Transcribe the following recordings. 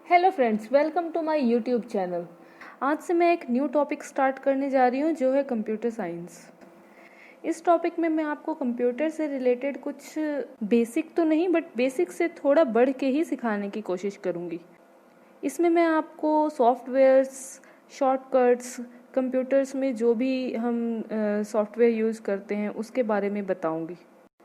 Hello friends, welcome to my YouTube channel. आज से मैं एक न्यू टॉपिक स्टार्ट करने जा रही हूँ जो है कंप्यूटर साइंस। इस टॉपिक में मैं आपको कंप्यूटर से रिलेटेड कुछ बेसिक तो नहीं बट बेसिक से थोड़ा बढ़ के ही सिखाने की कोशिश करूँगी। इसमें मैं आपको सॉफ्टवेयर्स, शॉर्टकट्स, कंप्यूटर्स में जो भी हम सॉफ्टवेयर यूज़ करते हैं उसके बारे में बताऊँगी।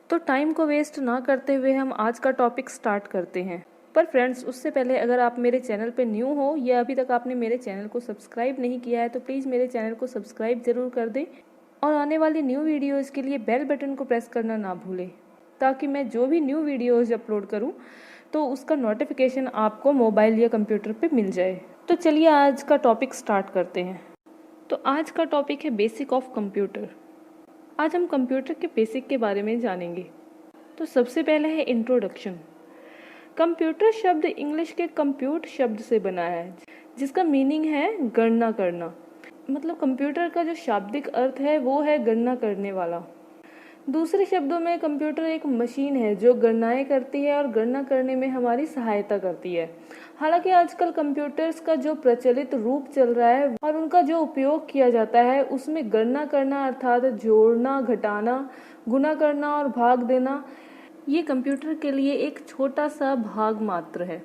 तो टाइम को वेस्ट ना करते हुए हम आज का टॉपिक स्टार्ट करते हैं। पर फ्रेंड्स, उससे पहले अगर आप मेरे चैनल पे न्यू हो या अभी तक आपने मेरे चैनल को सब्सक्राइब नहीं किया है तो प्लीज़ मेरे चैनल को सब्सक्राइब ज़रूर कर दें और आने वाली न्यू वीडियोज़ के लिए बेल बटन को प्रेस करना ना भूलें, ताकि मैं जो भी न्यू वीडियोज़ अपलोड करूं तो उसका नोटिफिकेशन आपको मोबाइल या कंप्यूटर पे मिल जाए। तो चलिए आज का टॉपिक स्टार्ट करते हैं। तो आज का टॉपिक है बेसिक ऑफ कंप्यूटर। आज हम कंप्यूटर के बेसिक के बारे में जानेंगे। तो सबसे पहले है इंट्रोडक्शन। कंप्यूटर शब्द इंग्लिश के कंप्यूट शब्द से बना है, जिसका मीनिंग है गणना करना। मतलब कंप्यूटर का जो शाब्दिक अर्थ है वो है गणना करने वाला। दूसरे शब्दों में कंप्यूटर एक मशीन है जो गणनाएं करती है और गणना करने में हमारी सहायता करती है। हालांकि आजकल कंप्यूटर्स का जो प्रचलित रूप चल रहा है और उनका जो उपयोग किया जाता है उसमें गणना करना अर्थात जोड़ना, घटाना, गुणा करना और भाग देना, ये कंप्यूटर के लिए एक छोटा सा भाग मात्र है।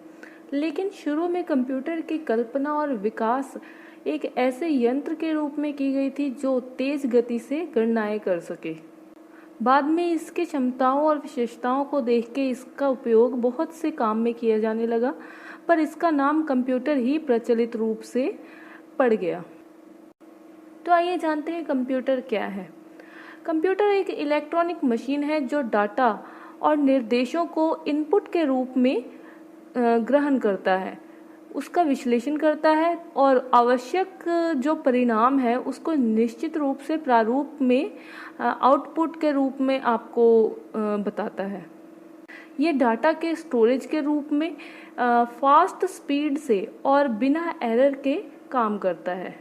लेकिन शुरू में कंप्यूटर की कल्पना और विकास एक ऐसे यंत्र के रूप में की गई थी जो तेज गति से गणनाएं कर सके। बाद में इसकी क्षमताओं और विशेषताओं को देख के इसका उपयोग बहुत से काम में किया जाने लगा, पर इसका नाम कंप्यूटर ही प्रचलित रूप से पड़ गया। तो आइए जानते हैं कंप्यूटर क्या है। कंप्यूटर एक इलेक्ट्रॉनिक मशीन है जो डाटा और निर्देशों को इनपुट के रूप में ग्रहण करता है, उसका विश्लेषण करता है और आवश्यक जो परिणाम है उसको निश्चित रूप से प्रारूप में आउटपुट के रूप में आपको बताता है। ये डाटा के स्टोरेज के रूप में फास्ट स्पीड से और बिना एरर के काम करता है।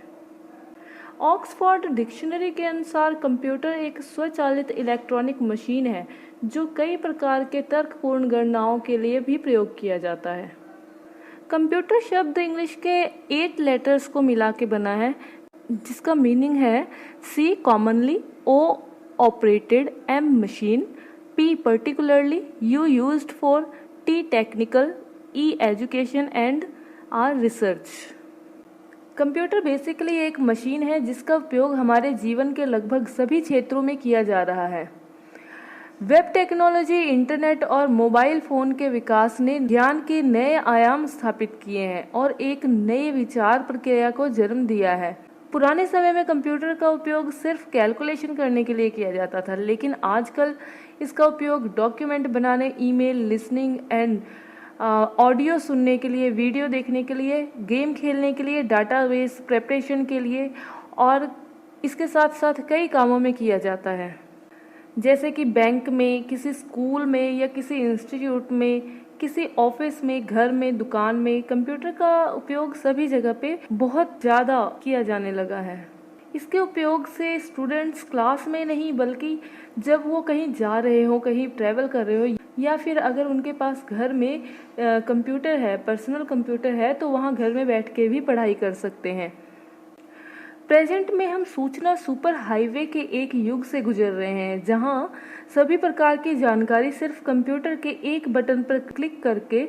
ऑक्सफोर्ड डिक्शनरी के अनुसार कंप्यूटर एक स्वचालित इलेक्ट्रॉनिक मशीन है जो कई प्रकार के तर्कपूर्ण गणनाओं के लिए भी प्रयोग किया जाता है। कंप्यूटर शब्द इंग्लिश के 8 लेटर्स को मिला के बना है, जिसका मीनिंग है C commonly, O operated, M machine, P particularly, U used for, T technical, E education and R research. Computer basically एक मशीन है जिसका उपयोग हमारे जीवन के लगभग सभी क्षेत्रों में किया जा रहा है। वेब टेक्नोलॉजी, इंटरनेट और मोबाइल फोन के विकास ने ज्ञान के नए आयाम स्थापित किए हैं और एक नई विचार प्रक्रिया को जन्म दिया है। पुराने समय में कंप्यूटर का उपयोग सिर्फ कैलकुलेशन करने के लिए किया जाता था, लेकिन आजकल इसका उपयोग डॉक्यूमेंट बनाने, ईमेल, लिसनिंग एंड ऑडियो सुनने के लिए, वीडियो देखने के लिए, गेम खेलने के लिए, डाटाबेस प्रिपरेशन के लिए और इसके साथ साथ कई कामों में किया जाता है, जैसे कि बैंक में, किसी स्कूल में या किसी इंस्टीट्यूट में, किसी ऑफिस में, घर में, दुकान में। कंप्यूटर का उपयोग सभी जगह पे बहुत ज़्यादा किया जाने लगा है। इसके उपयोग से स्टूडेंट्स क्लास में नहीं बल्कि जब वो कहीं जा रहे हो, कहीं ट्रैवल कर रहे हो या फिर अगर उनके पास घर में कंप्यूटर है, पर्सनल कंप्यूटर है, तो वहाँ घर में बैठ के भी पढ़ाई कर सकते हैं। प्रेजेंट में हम सूचना सुपर हाईवे के एक युग से गुजर रहे हैं, जहां सभी प्रकार की जानकारी सिर्फ कंप्यूटर के एक बटन पर क्लिक करके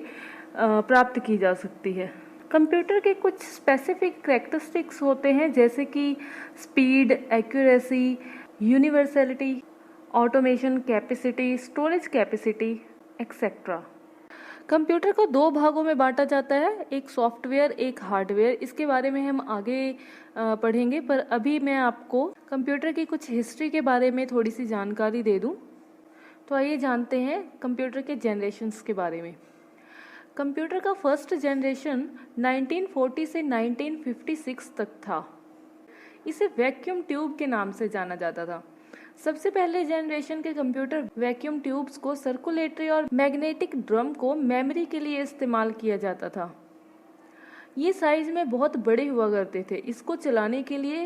प्राप्त की जा सकती है। कंप्यूटर के कुछ स्पेसिफिक कैरेक्टरिस्टिक्स होते हैं, जैसे कि speed, accuracy, universality, automation capacity, storage capacity etcetera. Computer को 2 भागों में बांटा जाता है, एक सॉफ्टवेयर, एक हार्डवेयर। इसके बारे में हम आगे पढ़ेंगे, पर अभी मैं आपको कंप्यूटर की कुछ हिस्ट्री के बारे में थोड़ी सी जानकारी दे दूं। तो आइए जानते हैं कंप्यूटर के जनरेशन्स के बारे में। कंप्यूटर का फर्स्ट जनरेशन 1940 से 1956 तक था। इसे वैक्यूम ट्यूब के नाम से जाना जाता था। सबसे पहले जनरेशन के कंप्यूटर वैक्यूम ट्यूब्स को सर्कुलेटरी और मैग्नेटिक ड्रम को मेमोरी के लिए इस्तेमाल किया जाता था। ये साइज में बहुत बड़े हुआ करते थे। इसको चलाने के लिए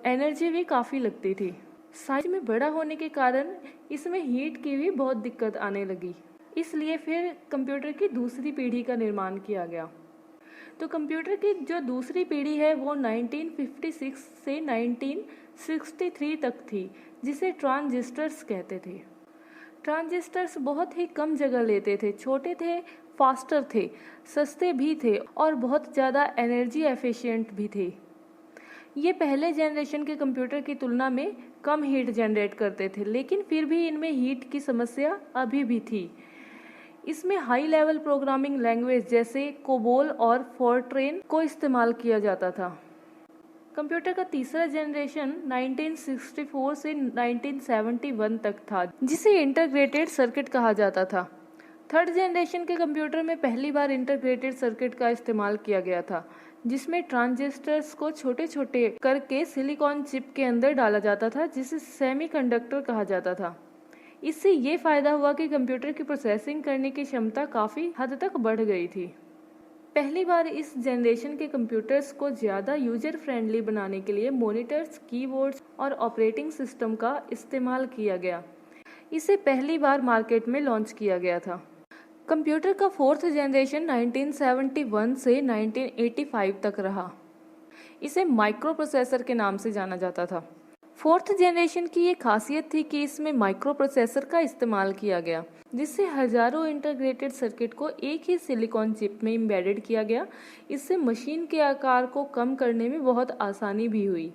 एनर्जी भी काफ़ी लगती थी। साइज में बड़ा होने के कारण इसमें हीट की भी बहुत दिक्कत आने लगी, इसलिए फिर कंप्यूटर की दूसरी पीढ़ी का निर्माण किया गया। तो कंप्यूटर की जो दूसरी पीढ़ी है वो 1956 से 1963 तक थी, जिसे ट्रांजिस्टर्स कहते थे। ट्रांजिस्टर्स बहुत ही कम जगह लेते थे, छोटे थे, फास्टर थे, सस्ते भी थे और बहुत ज़्यादा एनर्जी एफिशिएंट भी थे। ये पहले जनरेशन के कंप्यूटर की तुलना में कम हीट जनरेट करते थे, लेकिन फिर भी इनमें हीट की समस्या अभी भी थी। इसमें हाई लेवल प्रोग्रामिंग लैंग्वेज जैसे कोबोल और फोर्ट्रेन को इस्तेमाल किया जाता था। कंप्यूटर का तीसरा जनरेशन 1964 से 1971 तक था, जिसे इंटीग्रेटेड सर्किट कहा जाता था। थर्ड जनरेशन के कंप्यूटर में पहली बार इंटीग्रेटेड सर्किट का इस्तेमाल किया गया था, जिसमें ट्रांजिस्टर्स को छोटे छोटे करके सिलिकॉन चिप के अंदर डाला जाता था, जिसे सेमीकंडक्टर कहा जाता था। इससे ये फायदा हुआ कि कंप्यूटर की प्रोसेसिंग करने की क्षमता काफ़ी हद तक बढ़ गई थी। पहली बार इस जनरेशन के कंप्यूटर्स को ज़्यादा यूजर फ्रेंडली बनाने के लिए मॉनिटर्स, कीबोर्ड्स और ऑपरेटिंग सिस्टम का इस्तेमाल किया गया। इसे पहली बार मार्केट में लॉन्च किया गया था। कंप्यूटर का फोर्थ जनरेशन 1971 से 1985 तक रहा। इसे माइक्रो प्रोसेसर के नाम से जाना जाता था। फोर्थ जनरेशन की ये खासियत थी कि इसमें माइक्रो प्रोसेसर का इस्तेमाल किया गया, जिससे हजारों इंटीग्रेटेड सर्किट को एक ही सिलिकॉन चिप में एम्बेडेड किया गया। इससे मशीन के आकार को कम करने में बहुत आसानी भी हुई।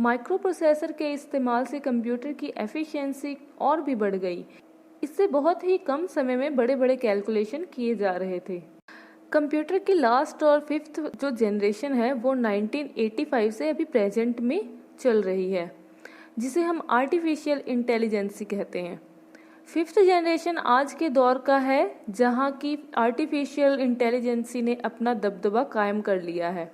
माइक्रो प्रोसेसर के इस्तेमाल से कंप्यूटर की एफिशिएंसी और भी बढ़ गई। इससे बहुत ही कम समय में बड़े बड़े कैलकुलेशन किए जा रहे थे। कंप्यूटर की लास्ट और फिफ्थ जो जनरेशन है वो 1985 से अभी प्रेजेंट में चल रही है, जिसे हम आर्टिफिशियल इंटेलिजेंसी कहते हैं। फिफ्थ जनरेशन आज के दौर का है, जहां की आर्टिफिशियल इंटेलिजेंसी ने अपना दबदबा कायम कर लिया है।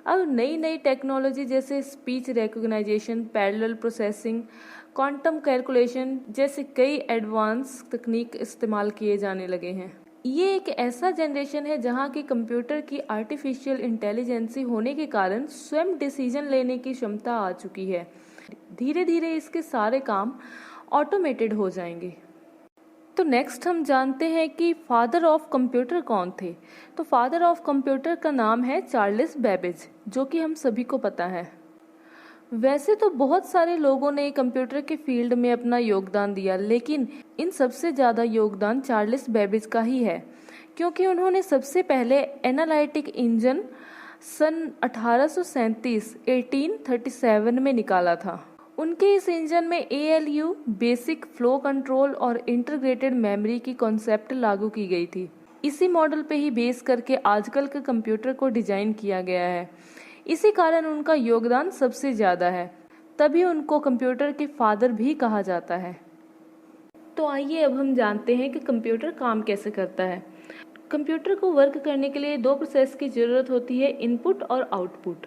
अब नई नई टेक्नोलॉजी जैसे speech recognization, parallel processing, quantum calculation जैसे कई एडवांस तकनीक इस्तेमाल किए जाने लगे हैं। ये एक ऐसा जनरेशन है जहां की कंप्यूटर की आर्टिफिशियल इंटेलिजेंसी होने के कारण स्वयं डिसीजन लेने की क्षमता आ चुकी है। धीरे धीरे इसके सारे काम ऑटोमेटेड हो जाएंगे। तो नेक्स्ट हम जानते हैं कि फादर ऑफ कंप्यूटर कौन थे। तो फादर ऑफ कंप्यूटर का नाम है चार्ल्स बेबेज, जो कि हम सभी को पता है। वैसे तो बहुत सारे लोगों ने कंप्यूटर के फील्ड में अपना योगदान दिया, लेकिन इन सबसे ज़्यादा योगदान चार्ल्स बेबेज का ही है, क्योंकि उन्होंने सबसे पहले एनालिटिक इंजन सन 1837 में निकाला था। उनके इस इंजन में ALU बेसिक फ्लो कंट्रोल और इंटीग्रेटेड मेमोरी की कॉन्सेप्ट लागू की गई थी। इसी मॉडल पे ही बेस करके आजकल के कंप्यूटर को डिजाइन किया गया है। इसी कारण उनका योगदान सबसे ज़्यादा है, तभी उनको कंप्यूटर के फादर भी कहा जाता है। तो आइए अब हम जानते हैं कि कंप्यूटर काम कैसे करता है। कंप्यूटर को वर्क करने के लिए दो प्रोसेस की ज़रूरत होती है, इनपुट और आउटपुट।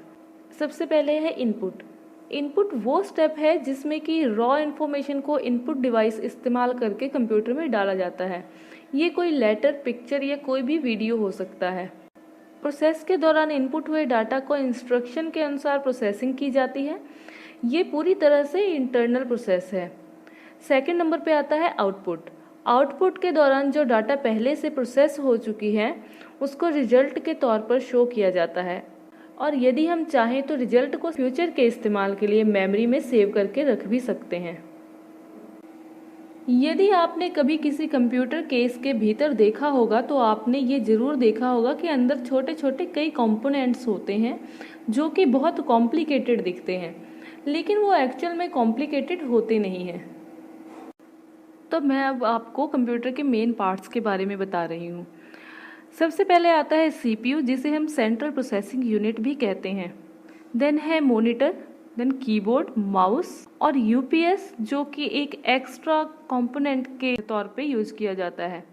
सबसे पहले है इनपुट। इनपुट वो स्टेप है जिसमें कि रॉ इन्फॉर्मेशन को इनपुट डिवाइस इस्तेमाल करके कंप्यूटर में डाला जाता है। ये कोई लेटर, पिक्चर या कोई भी वीडियो हो सकता है। प्रोसेस के दौरान इनपुट हुए डाटा को इंस्ट्रक्शन के अनुसार प्रोसेसिंग की जाती है। ये पूरी तरह से इंटरनल प्रोसेस है। सेकंड नंबर पे आता है आउटपुट। आउटपुट के दौरान जो डाटा पहले से प्रोसेस हो चुकी है उसको रिजल्ट के तौर पर शो किया जाता है, और यदि हम चाहें तो रिजल्ट को फ्यूचर के इस्तेमाल के लिए मेमोरी में सेव करके रख भी सकते हैं। यदि आपने कभी किसी कंप्यूटर केस के भीतर देखा होगा तो आपने ये ज़रूर देखा होगा कि अंदर छोटे छोटे कई कंपोनेंट्स होते हैं जो कि बहुत कॉम्प्लिकेटेड दिखते हैं, लेकिन वो एक्चुअल में कॉम्प्लिकेटेड होते नहीं हैं। तो मैं अब आपको कंप्यूटर के मेन पार्ट्स के बारे में बता रही हूँ। सबसे पहले आता है CPU, जिसे हम सेंट्रल प्रोसेसिंग यूनिट भी कहते हैं। देन है मॉनिटर, देन कीबोर्ड, माउस और UPS, जो कि एक एक्स्ट्रा कंपोनेंट के तौर पे यूज किया जाता है।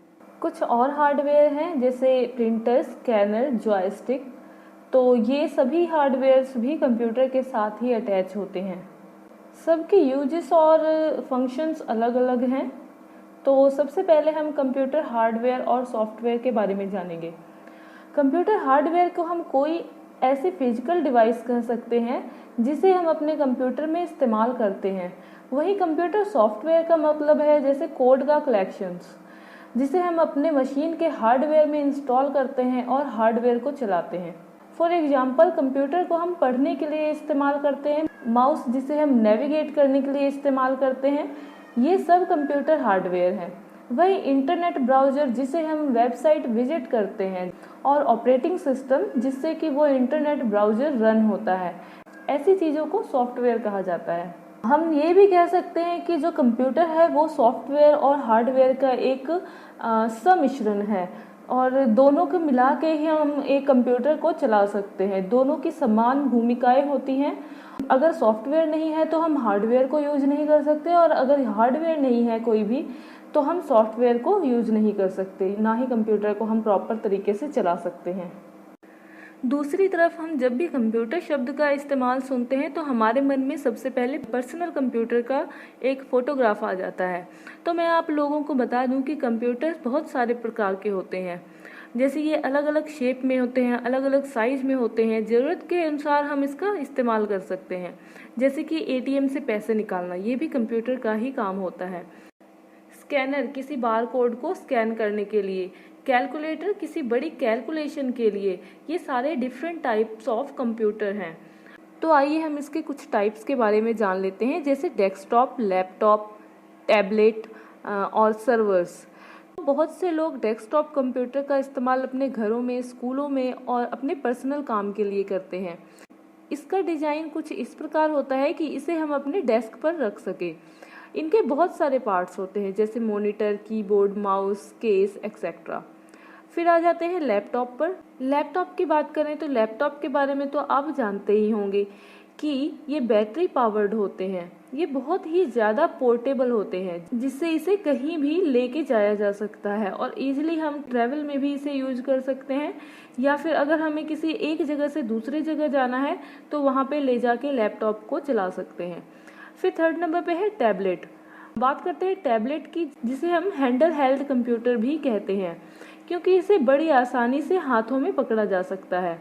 कुछ और हार्डवेयर हैं जैसे प्रिंटर, स्कैनर, जॉयस्टिक। तो ये सभी हार्डवेयर्स भी कंप्यूटर के साथ ही अटैच होते हैं। सबके यूजेस और फंक्शंस अलग अलग हैं। तो सबसे पहले हम कंप्यूटर हार्डवेयर और सॉफ्टवेयर के बारे में जानेंगे। कंप्यूटर हार्डवेयर को हम कोई ऐसी फिजिकल डिवाइस कह सकते हैं जिसे हम अपने कंप्यूटर में इस्तेमाल करते हैं। वही कंप्यूटर सॉफ्टवेयर का मतलब है जैसे कोड का कलेक्शंस। जिसे हम अपने मशीन के हार्डवेयर में इंस्टॉल करते हैं और हार्डवेयर को चलाते हैं। फॉर एग्जाम्पल, कंप्यूटर को हम पढ़ने के लिए इस्तेमाल करते हैं, माउस जिसे हम नेविगेट करने के लिए इस्तेमाल करते हैं, ये सब कंप्यूटर हार्डवेयर हैं। वही इंटरनेट ब्राउज़र जिसे हम वेबसाइट विजिट करते हैं, और ऑपरेटिंग सिस्टम जिससे कि वो इंटरनेट ब्राउज़र रन होता है, ऐसी चीज़ों को सॉफ्टवेयर कहा जाता है। हम ये भी कह सकते हैं कि जो कंप्यूटर है वो सॉफ्टवेयर और हार्डवेयर का एक सम्मिश्रण है, और दोनों को मिला के ही हम एक कंप्यूटर को चला सकते हैं। दोनों की समान भूमिकाएं होती हैं। अगर सॉफ्टवेयर नहीं है तो हम हार्डवेयर को यूज नहीं कर सकते, और अगर हार्डवेयर नहीं है कोई भी तो हम सॉफ्टवेयर को यूज नहीं कर सकते, ना ही कंप्यूटर को हम प्रॉपर तरीके से चला सकते हैं। दूसरी तरफ हम जब भी कंप्यूटर शब्द का इस्तेमाल सुनते हैं तो हमारे मन में सबसे पहले पर्सनल कंप्यूटर का एक फ़ोटोग्राफ आ जाता है। तो मैं आप लोगों को बता दूं कि कंप्यूटर बहुत सारे प्रकार के होते हैं, जैसे ये अलग अलग शेप में होते हैं, अलग अलग साइज़ में होते हैं। ज़रूरत के अनुसार हम इसका इस्तेमाल कर सकते हैं, जैसे कि एटीएम से पैसे निकालना, ये भी कंप्यूटर का ही काम होता है। स्कैनर किसी बार कोड को स्कैन करने के लिए, कैलकुलेटर किसी बड़ी कैलकुलेशन के लिए, ये सारे डिफरेंट टाइप्स ऑफ कंप्यूटर हैं। तो आइए हम इसके कुछ टाइप्स के बारे में जान लेते हैं, जैसे डेस्कटॉप, लैपटॉप, टैबलेट और सर्वर्स। बहुत से लोग डेस्कटॉप कंप्यूटर का इस्तेमाल अपने घरों में, स्कूलों में और अपने पर्सनल काम के लिए करते हैं। इसका डिज़ाइन कुछ इस प्रकार होता है कि इसे हम अपने डेस्क पर रख सकें। इनके बहुत सारे पार्ट्स होते हैं, जैसे monitor, keyboard, mouse, case etcetera. फिर आ जाते हैं लैपटॉप पर। लैपटॉप की बात करें तो लैपटॉप के बारे में तो आप जानते ही होंगे कि ये बैटरी पावर्ड होते हैं। ये बहुत ही ज़्यादा पोर्टेबल होते हैं, जिससे इसे कहीं भी लेके जाया जा सकता है, और इजीली हम ट्रैवल में भी इसे यूज कर सकते हैं, या फिर अगर हमें किसी एक जगह से दूसरी जगह जाना है तो वहाँ पे ले जाके लैपटॉप को चला सकते हैं। फिर थर्ड नंबर पे है टैबलेट। बात करते हैं टैबलेट की, जिसे हम हैंडल हेल्ड कंप्यूटर भी कहते हैं, क्योंकि इसे बड़ी आसानी से हाथों में पकड़ा जा सकता है।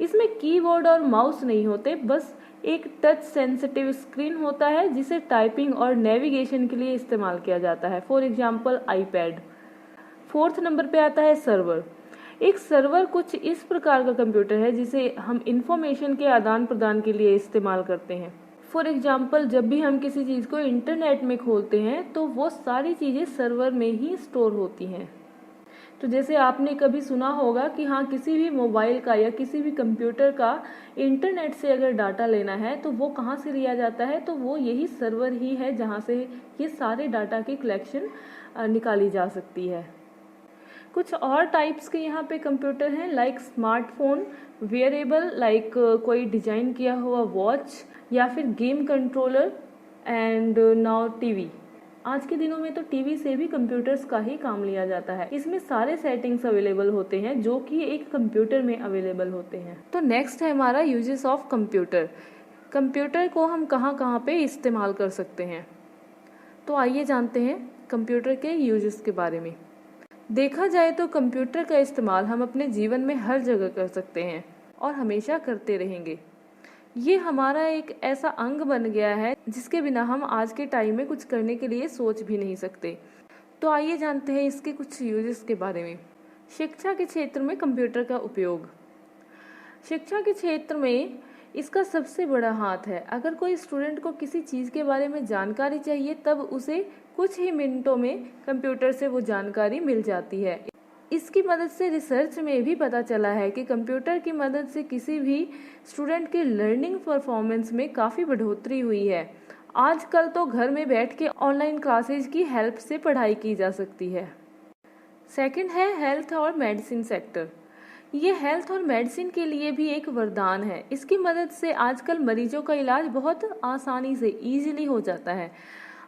इसमें कीबोर्ड और माउस नहीं होते, बस एक टच सेंसिटिव स्क्रीन होता है जिसे टाइपिंग और नेविगेशन के लिए इस्तेमाल किया जाता है, for example iPad. Fourth number पे आता है सर्वर। एक सर्वर कुछ इस प्रकार का कंप्यूटर है जिसे हम इंफॉर्मेशन के आदान प्रदान के लिए इस्तेमाल करते हैं। फॉर एग्जाम्पल, जब भी हम किसी चीज़ को इंटरनेट में खोलते हैं तो वो सारी चीज़ें सर्वर में ही स्टोर होती हैं। तो जैसे आपने कभी सुना होगा कि हाँ, किसी भी मोबाइल का या किसी भी कंप्यूटर का इंटरनेट से अगर डाटा लेना है तो वो कहाँ से लिया जाता है, तो वो यही सर्वर ही है जहाँ से ये सारे डाटा की कलेक्शन निकाली जा सकती है। कुछ और टाइप्स के यहाँ पे कंप्यूटर हैं, लाइक स्मार्टफोन, वेयरेबल लाइक कोई डिजाइन किया हुआ वॉच, या फिर game controller, and now TV. आज के दिनों में तो टीवी से भी कंप्यूटर्स का ही काम लिया जाता है। इसमें सारे सेटिंग्स अवेलेबल होते हैं जो कि एक कंप्यूटर में अवेलेबल होते हैं। तो नेक्स्ट है हमारा यूजेस ऑफ कंप्यूटर। कंप्यूटर को हम कहाँ कहाँ पे इस्तेमाल कर सकते हैं, तो आइए जानते हैं कंप्यूटर के यूजेस के बारे में। देखा जाए तो कंप्यूटर का इस्तेमाल हम अपने जीवन में हर जगह कर सकते हैं और हमेशा करते रहेंगे। ये हमारा एक ऐसा अंग बन गया है जिसके बिना हम आज के टाइम में कुछ करने के लिए सोच भी नहीं सकते। तो आइए जानते हैं इसके कुछ यूजेस के बारे में। शिक्षा के क्षेत्र में कंप्यूटर का उपयोग। शिक्षा के क्षेत्र में इसका सबसे बड़ा हाथ है। अगर कोई स्टूडेंट को किसी चीज़ के बारे में जानकारी चाहिए तब उसे कुछ ही मिनटों में कंप्यूटर से वो जानकारी मिल जाती है। इसकी मदद से रिसर्च में भी पता चला है कि कंप्यूटर की मदद से किसी भी स्टूडेंट के लर्निंग परफॉर्मेंस में काफ़ी बढ़ोतरी हुई है। आजकल तो घर में बैठ के ऑनलाइन क्लासेज की हेल्प से पढ़ाई की जा सकती है। सेकंड है हेल्थ और मेडिसिन सेक्टर। ये हेल्थ और मेडिसिन के लिए भी एक वरदान है। इसकी मदद से आजकल मरीजों का इलाज बहुत आसानी से ईजिली हो जाता है।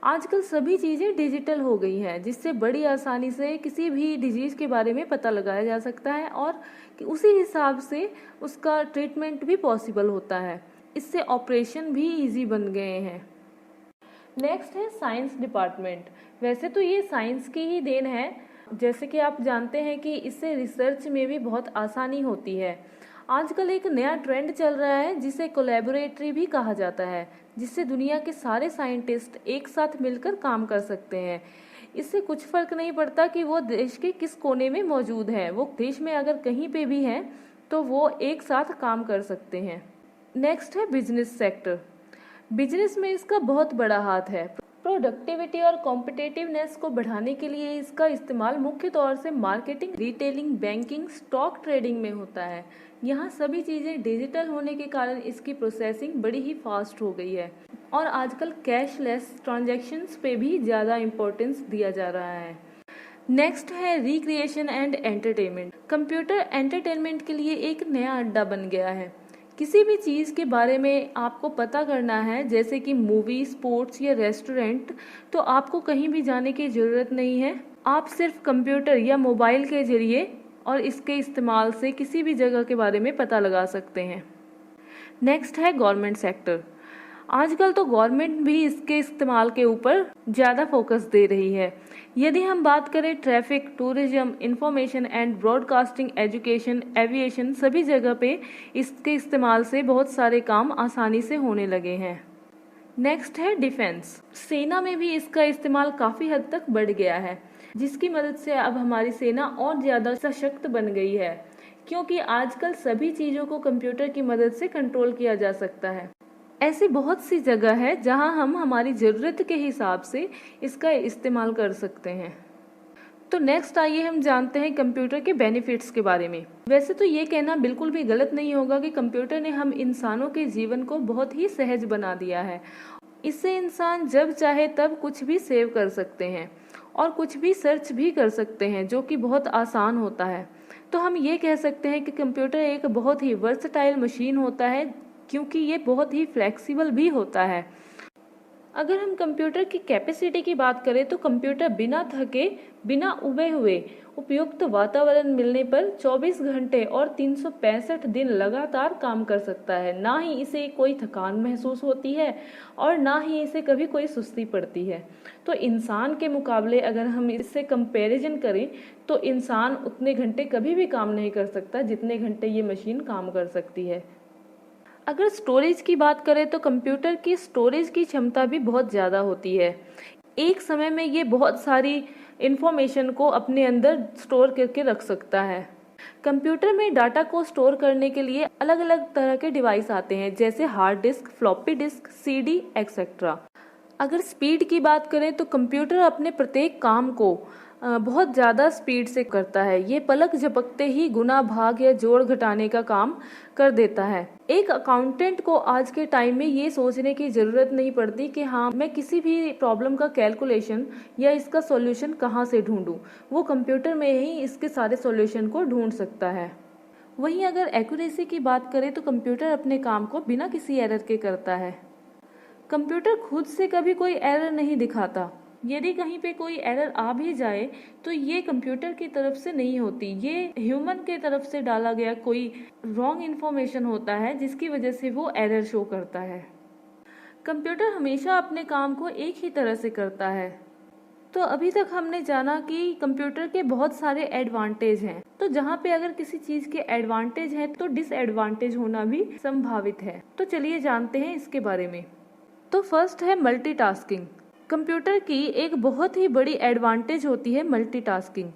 आजकल सभी चीज़ें डिजिटल हो गई हैं, जिससे बड़ी आसानी से किसी भी डिजीज़ के बारे में पता लगाया जा सकता है और उसी हिसाब से उसका ट्रीटमेंट भी पॉसिबल होता है। इससे ऑपरेशन भी इजी बन गए हैं। नेक्स्ट है साइंस डिपार्टमेंट। वैसे तो ये साइंस की ही देन है, जैसे कि आप जानते हैं कि इससे रिसर्च में भी बहुत आसानी होती है। आजकल एक नया ट्रेंड चल रहा है जिसे कोलैबोरेटरी भी कहा जाता है, जिससे दुनिया के सारे साइंटिस्ट एक साथ मिलकर काम कर सकते हैं। इससे कुछ फर्क नहीं पड़ता कि वो देश के किस कोने में मौजूद है, वो देश में अगर कहीं पे भी है तो वो एक साथ काम कर सकते हैं। नेक्स्ट है बिजनेस सेक्टर। बिजनेस में इसका बहुत बड़ा हाथ है। प्रोडक्टिविटी और कॉम्पिटिटिवनेस को बढ़ाने के लिए इसका इस्तेमाल मुख्य तौर से marketing, retailing, banking, stock trading में होता है। यहाँ सभी चीज़ें डिजिटल होने के कारण इसकी प्रोसेसिंग बड़ी ही फास्ट हो गई है और आजकल कैशलेस ट्रांजैक्शंस पे भी ज़्यादा इम्पोर्टेंस दिया जा रहा है। नेक्स्ट है recreation and entertainment. Computer entertainment के लिए एक नया अड्डा बन गया है। किसी भी चीज़ के बारे में आपको पता करना है, जैसे कि मूवी, स्पोर्ट्स या रेस्टोरेंट, तो आपको कहीं भी जाने की ज़रूरत नहीं है। आप सिर्फ कंप्यूटर या मोबाइल के जरिए और इसके इस्तेमाल से किसी भी जगह के बारे में पता लगा सकते हैं। नेक्स्ट है गवर्नमेंट सेक्टर। आजकल तो गवर्नमेंट भी इसके इस्तेमाल के ऊपर ज़्यादा फोकस दे रही है। यदि हम बात करें traffic, tourism, information and broadcasting, education, aviation, सभी जगह पे इसके इस्तेमाल से बहुत सारे काम आसानी से होने लगे हैं। नेक्स्ट है डिफेंस। सेना में भी इसका इस्तेमाल काफ़ी हद तक बढ़ गया है, जिसकी मदद से अब हमारी सेना और ज़्यादा सशक्त बन गई है, क्योंकि आजकल सभी चीज़ों को कंप्यूटर की मदद से कंट्रोल किया जा सकता है। ऐसी बहुत सी जगह है जहां हम हमारी ज़रूरत के हिसाब से इसका इस्तेमाल कर सकते हैं। तो नेक्स्ट आइए हम जानते हैं कंप्यूटर के बेनिफिट्स के बारे में। वैसे तो ये कहना बिल्कुल भी गलत नहीं होगा कि कंप्यूटर ने हम इंसानों के जीवन को बहुत ही सहज बना दिया है। इससे इंसान जब चाहे तब कुछ भी सेव कर सकते हैं और कुछ भी सर्च भी कर सकते हैं, जो कि बहुत आसान होता है। तो हम ये कह सकते हैं कि कंप्यूटर एक बहुत ही वर्सटाइल मशीन होता है, क्योंकि ये बहुत ही फ्लेक्सिबल भी होता है। अगर हम कंप्यूटर की कैपेसिटी की बात करें तो कंप्यूटर बिना थके, बिना उबे हुए उपयुक्त वातावरण मिलने पर 24 घंटे और 365 दिन लगातार काम कर सकता है। ना ही इसे कोई थकान महसूस होती है और ना ही इसे कभी कोई सुस्ती पड़ती है। तो इंसान के मुकाबले अगर हम इससे कंपैरिजन करें तो इंसान उतने घंटे कभी भी काम नहीं कर सकता जितने घंटे ये मशीन काम कर सकती है। अगर स्टोरेज की बात करें तो कंप्यूटर की स्टोरेज की क्षमता भी बहुत ज़्यादा होती है। एक समय में ये बहुत सारी इंफॉर्मेशन को अपने अंदर स्टोर करके रख सकता है। कंप्यूटर में डाटा को स्टोर करने के लिए अलग अलग तरह के डिवाइस आते हैं, जैसे hard disk, floppy disk, CD etcetera. अगर स्पीड की बात करें तो कंप्यूटर अपने प्रत्येक काम को बहुत ज़्यादा स्पीड से करता है। ये पलक झपकते ही गुना, भाग या जोड़ घटाने का काम कर देता है। एक अकाउंटेंट को आज के टाइम में ये सोचने की ज़रूरत नहीं पड़ती कि हाँ, मैं किसी भी प्रॉब्लम का कैलकुलेशन या इसका सॉल्यूशन कहाँ से ढूंढूं। वो कंप्यूटर में ही इसके सारे सॉल्यूशन को ढूंढ सकता है। वहीं अगर एक्यूरेसी की बात करें तो कंप्यूटर अपने काम को बिना किसी एरर के करता है। कंप्यूटर खुद से कभी कोई एरर नहीं दिखाता। यदि कहीं पे कोई एरर आ भी जाए तो ये कंप्यूटर की तरफ से नहीं होती, ये ह्यूमन के तरफ से डाला गया कोई रॉन्ग इन्फॉर्मेशन होता है, जिसकी वजह से वो एरर शो करता है। कंप्यूटर हमेशा अपने काम को एक ही तरह से करता है। तो अभी तक हमने जाना कि कंप्यूटर के बहुत सारे एडवांटेज हैं। तो जहाँ पे अगर किसी चीज़ के एडवांटेज हैं तो डिसएडवांटेज होना भी संभावित है। तो चलिए जानते हैं इसके बारे में। तो फर्स्ट है मल्टीटास्किंग। कंप्यूटर की एक बहुत ही बड़ी एडवांटेज होती है मल्टीटास्किंग।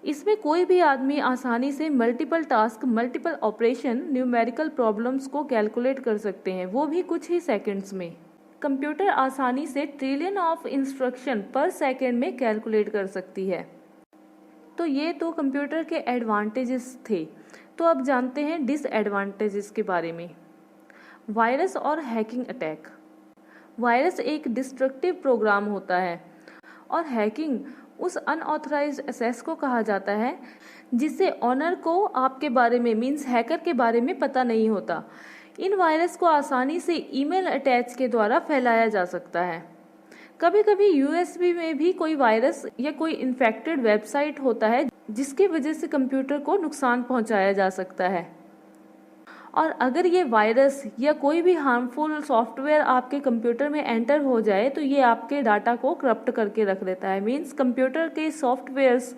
इसमें कोई भी आदमी आसानी से multiple task, multiple operation, numerical problems को कैलकुलेट कर सकते हैं, वो भी कुछ ही सेकंड्स में। कंप्यूटर आसानी से ट्रिलियन ऑफ इंस्ट्रक्शन पर सेकंड में कैलकुलेट कर सकती है। तो ये तो कंप्यूटर के एडवांटेजेस थे। तो अब जानते हैं डिसएडवांटेजेस के बारे में। वायरस और हैकिंग अटैक। वायरस एक डिस्ट्रक्टिव प्रोग्राम होता है और हैकिंग उस अनऑथराइज्ड एक्सेस को कहा जाता है जिससे ऑनर को आपके बारे में, मींस हैकर के बारे में पता नहीं होता। इन वायरस को आसानी से ईमेल अटैच के द्वारा फैलाया जा सकता है। कभी कभी यूएसबी में भी कोई वायरस या कोई इन्फेक्टेड वेबसाइट होता है जिसकी वजह से कंप्यूटर को नुकसान पहुंचाया जा सकता है। और अगर ये वायरस या कोई भी हार्मफुल सॉफ्टवेयर आपके कंप्यूटर में एंटर हो जाए तो ये आपके डाटा को करप्ट करके रख देता है। मींस कंप्यूटर के सॉफ्टवेयर्स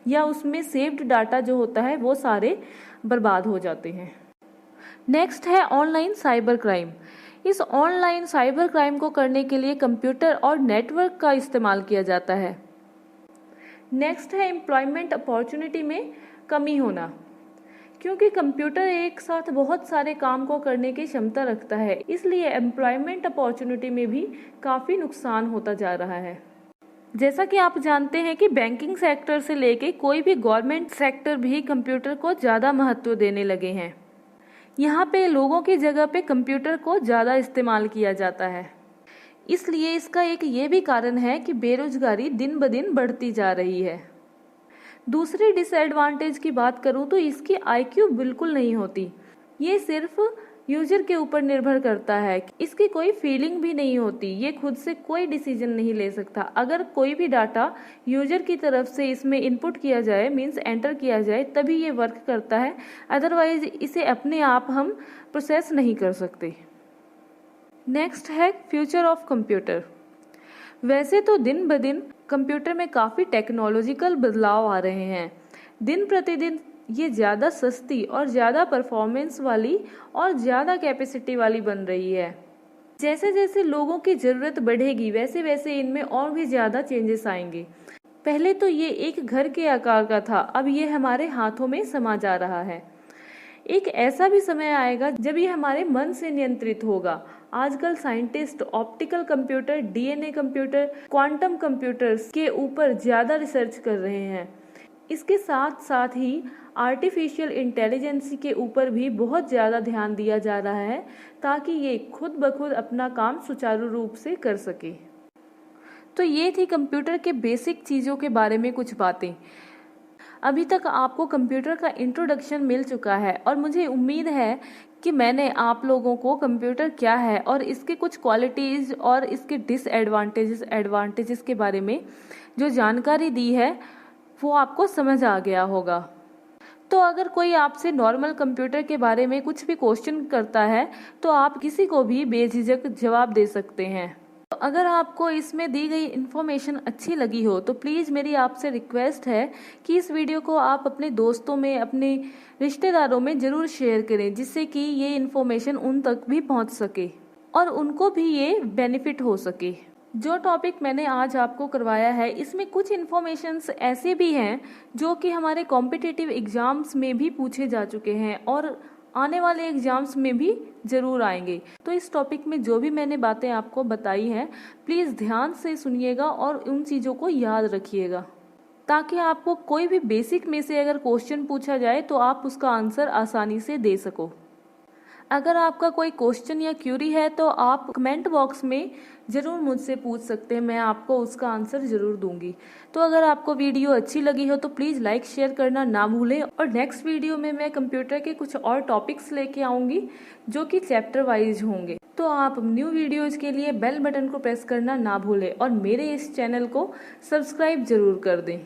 या उसमें सेव्ड डाटा जो होता है वो सारे बर्बाद हो जाते हैं। नेक्स्ट है ऑनलाइन साइबर क्राइम। इस ऑनलाइन साइबर क्राइम को करने के लिए कंप्यूटर और नेटवर्क का इस्तेमाल किया जाता है। नेक्स्ट है एम्प्लॉयमेंट अपॉर्चुनिटी में कमी होना, क्योंकि कंप्यूटर एक साथ बहुत सारे काम को करने की क्षमता रखता है, इसलिए एम्प्लॉयमेंट अपॉर्चुनिटी में भी काफ़ी नुकसान होता जा रहा है। जैसा कि आप जानते हैं कि बैंकिंग सेक्टर से लेके कोई भी गवर्नमेंट सेक्टर भी कंप्यूटर को ज़्यादा महत्व देने लगे हैं। यहाँ पे लोगों की जगह पे कंप्यूटर को ज़्यादा इस्तेमाल किया जाता है, इसलिए इसका एक ये भी कारण है कि बेरोजगारी दिन ब दिन बढ़ती जा रही है। दूसरी डिसएडवांटेज की बात करूँ तो इसकी IQ बिल्कुल नहीं होती। ये सिर्फ यूजर के ऊपर निर्भर करता है, इसकी कोई फीलिंग भी नहीं होती, ये खुद से कोई डिसीजन नहीं ले सकता। अगर कोई भी डाटा यूजर की तरफ से इसमें इनपुट किया जाए, मीन्स एंटर किया जाए, तभी ये वर्क करता है, अदरवाइज इसे अपने आप हम प्रोसेस नहीं कर सकते। नेक्स्ट है फ्यूचर ऑफ कंप्यूटर। वैसे तो दिन ब दिन कंप्यूटर में काफ़ी टेक्नोलॉजिकल बदलाव आ रहे हैं। दिन प्रतिदिन ये ज़्यादा सस्ती और ज़्यादा परफॉर्मेंस वाली और ज़्यादा कैपेसिटी वाली बन रही है। जैसे जैसे लोगों की ज़रूरत बढ़ेगी वैसे वैसे इनमें और भी ज़्यादा चेंजेस आएंगे। पहले तो ये एक घर के आकार का था, अब ये हमारे हाथों में समा जा रहा है। एक ऐसा भी समय आएगा जब ये हमारे मन से नियंत्रित होगा। आजकल scientist optical computer, DNA computer, quantum computers के ऊपर ज़्यादा रिसर्च कर रहे हैं। इसके साथ साथ ही आर्टिफिशियल इंटेलिजेंस के ऊपर भी बहुत ज़्यादा ध्यान दिया जा रहा है, ताकि ये खुद ब खुद अपना काम सुचारू रूप से कर सके। तो ये थी कंप्यूटर के बेसिक चीज़ों के बारे में कुछ बातें। अभी तक आपको कंप्यूटर का इंट्रोडक्शन मिल चुका है और मुझे उम्मीद है कि मैंने आप लोगों को कंप्यूटर क्या है और इसके कुछ क्वालिटीज़ और इसके एडवांटेजेस के बारे में जो जानकारी दी है वो आपको समझ आ गया होगा। तो अगर कोई आपसे नॉर्मल कंप्यूटर के बारे में कुछ भी क्वेश्चन करता है तो आप किसी को भी बेझिझक जवाब दे सकते हैं। तो अगर आपको इसमें दी गई इन्फॉर्मेशन अच्छी लगी हो तो प्लीज़ मेरी आपसे रिक्वेस्ट है कि इस वीडियो को आप अपने दोस्तों में, अपने रिश्तेदारों में ज़रूर शेयर करें, जिससे कि ये इन्फॉर्मेशन उन तक भी पहुंच सके और उनको भी ये बेनिफिट हो सके। जो टॉपिक मैंने आज आपको करवाया है इसमें कुछ इन्फॉर्मेशंस ऐसे भी हैं जो कि हमारे कॉम्पिटिटिव एग्ज़ाम्स में भी पूछे जा चुके हैं और आने वाले एग्ज़ाम्स में भी ज़रूर आएंगे। तो इस टॉपिक में जो भी मैंने बातें आपको बताई हैं प्लीज़ ध्यान से सुनिएगा और उन चीज़ों को याद रखिएगा, ताकि आपको कोई भी बेसिक में से अगर क्वेश्चन पूछा जाए तो आप उसका आंसर आसानी से दे सको। अगर आपका कोई क्वेश्चन या क्यूरी है तो आप कमेंट बॉक्स में ज़रूर मुझसे पूछ सकते हैं, मैं आपको उसका आंसर ज़रूर दूंगी। तो अगर आपको वीडियो अच्छी लगी हो तो प्लीज़ लाइक शेयर करना ना भूलें और नेक्स्ट वीडियो में मैं कंप्यूटर के कुछ और टॉपिक्स लेके आऊँगी जो कि चैप्टर वाइज होंगे। तो आप न्यू वीडियोज़ के लिए बेल बटन को प्रेस करना ना भूलें और मेरे इस चैनल को सब्सक्राइब ज़रूर कर दें।